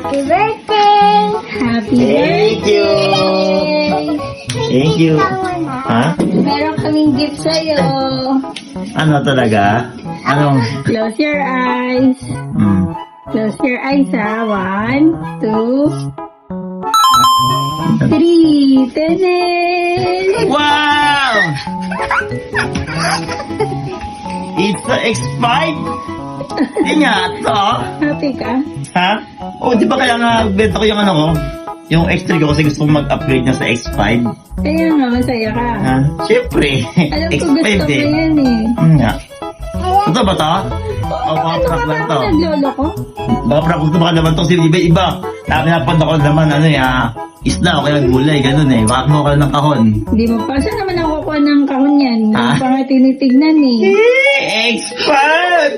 Happy birthday! Happy Thank you. birthday! Thank you. Ha? Meron kaming gift sa'yo. Ano talaga? Anong? Close your eyes. Close your eyes, ha? 1, 2, 3. Tanan! Wow! It's a expired. Hindi nga ito. Happy ka? Ha? O, di ba kaya nga benta ko yung ano ko? Yung X3 ko kasi gusto kong mag-upgrade na sa X5. Kaya nga, masaya ka. Ha? Siyempre. Alam ko X5 gusto mo eh. yan eh. Nga. Ito ba to? O, baka Ano prank ka lang ba to. naglolo ko? Baka prank ito baka naman to. Iba-iba. Napapad ako naman ano eh. Isda o kaya gulay. Ganun eh. Baka mo ka ng kahon. Hindi mo pa. Saan naman ako kukuha ng kahon yan? Hindi Ah? mo pa nga tinitignan eh. X5!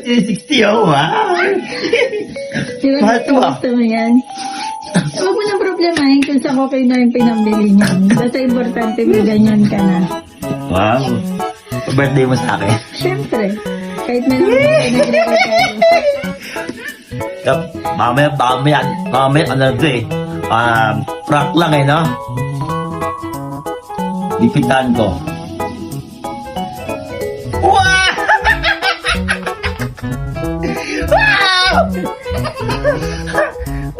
360 oh. Wow! Di ba Mahal to, ah. gusto mo yan? Huwag mo nang problemahin kung saan ko kayo na yung pinambili niyan. Basta importante may ganyan ka na. Wow! Birthday mo sa akin. Siyempre. Kahit na lang ako nagre-regalo. Mamaya, ano ito eh. Prank lang eh, no? Lipitan ko. Wow! Wow!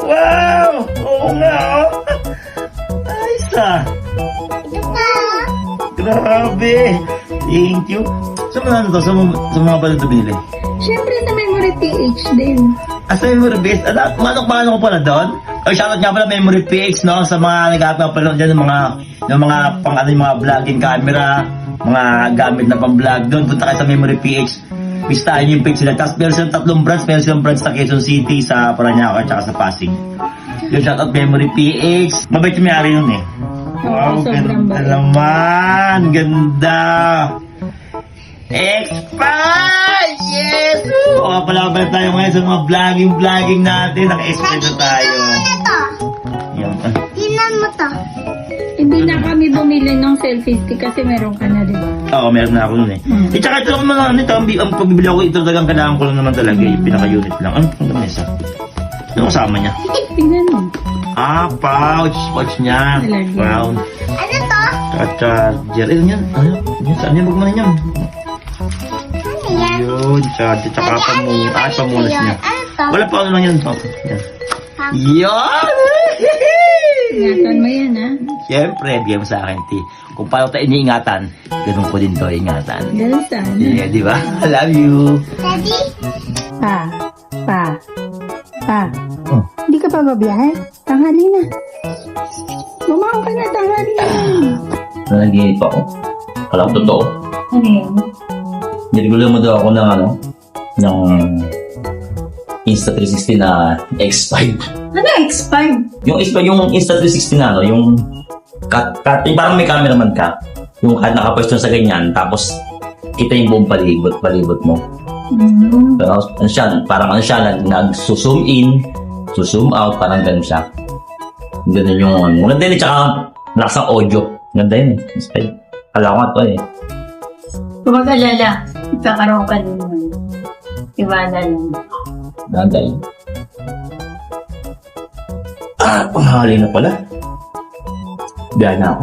Wow! Oo nga, oh. Ayos ah. Grabe. Thank you. Sa mga ano to? Sa mga ba ito binili? Siyempre sa Memory PH din. Sa Memory PH? Manok ko pala doon? O, shoutout nga pala Memory PH, no? Sa mga nagkakapalong dyan, ng mga pang ano, yung mga vlogging camera, mga gamit na pang vlog. Doon, punta kayo sa Memory PH. Bistahin yung page nila. Tapos meron silang 3 branch. Meron silang branch sa Quezon City, sa Parañaque, at saka sa Pasig. Yung shoutout Memory PH. Mabait yung may-ari nun eh. Wow, sobrang ganda bait. naman. Ganda. X5! Yes! O, palabalik tayo ngayon sa mga vlogging natin. Naka-X5 na tayo. Yan. Tingnan mo to. Hindi na kami bumili ng selfie stick kasi meron ka na, di ba? Oo, meron na ako nun eh. Eh, tsaka ito naman ano ito, ang pabibili ako ito talagang kailangan ko lang naman talaga yung pinaka-unit lang. Ano itong gamesa? Ano kasama niya? Tingnan mo. Pouch niya. Lalagyan. Brown. Ano to? Tsaka charger. Ano yan? Ano? Yan, saan yan? Magmana niyan. Ano yan? Yun, charger. Tsaka pamunas niya. Ano to? Wala pa ano lang yan. Oh, yan. Yan! Ingatan mo yan, ha? Siyempre, bigyan mo sa akin, T. Kung paano tayo iniingatan, ganun ko din to ingatan. Ganun sana. Yeah, di ba? I love you. Daddy? Pa. Oh. Hindi ka pa babiyahe? Tanghali na. Bumaon ka na, tanghali na. Nanaginip ako. Alam ko totoo. Ano yan? Niligulo mo daw ako ng ng Insta360 na X5. Ano X5? Yung X5, yung Insta360 na, yung yung parang may cameraman ka. Yung nakapwesto sa ganyan, tapos kita yung buong palibot mo. Pero ano siya, parang ano siya, nag-zoom in, zoom out, parang ganun siya. Ganun yung ano. Maganda yun, tsaka lakas ng audio. Maganda yun eh. Inspired. Kala ko nga ito eh. Huwag mag-alala. Ipakaroon ka din nun. Iwanan. Maganda yun. Panghali na pala. Biyahe na ako.